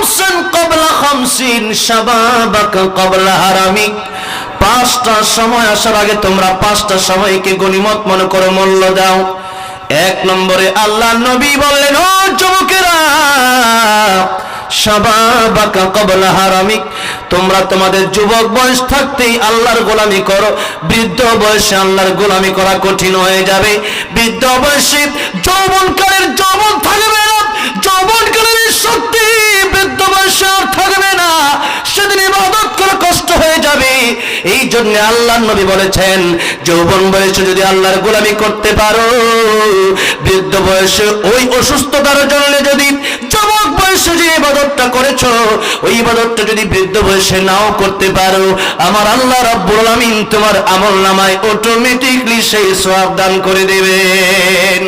খামসান ক্বাবলা খামসিন শাবাবাকা ক্বাবলা হারামিক। পাঁচটা সময় আসার আগে তোমরা পাঁচটা সময়কে গনিমত মনে করে মূল্য দাও। এক নম্বরে আল্লাহ নবী বললেন, ও যুবকেরা, শাবাবাকা ক্বাবলা হারামিক, তোমরা তোমাদের যুবক বয়স থাকতেই আল্লাহর গোলামি করো। বৃদ্ধ বয়সে আল্লাহর গোলামি করা কঠিন হয়ে যাবে। বৃদ্ধ বয়সে যৌবনকালের যৌবন থাকবে না, যৌবনকালের শক্তি বৃদ্ধ বয়সে আর থাকবে না, সেদিন ইবাদত করা কষ্ট হয়ে যাবে। এই জন্য আল্লাহর নবী বলেছেন, যৌবন বয়সে যদি আল্লাহর গোলামি করতে পারো, বৃদ্ধ বয়সে ওই অসুস্থতার জন্য যদি যুবক বয়সে যে ইবাদতটা করেছো, ওই ইবাদতটা যদি বৃদ্ধ বয়সে নাও করতে পারো, আমার আল্লাহ রাব্বুল আলামিন তোমার আমলনামায় অটোমেটিকলি সেই সওয়াব দান করে দেবেন।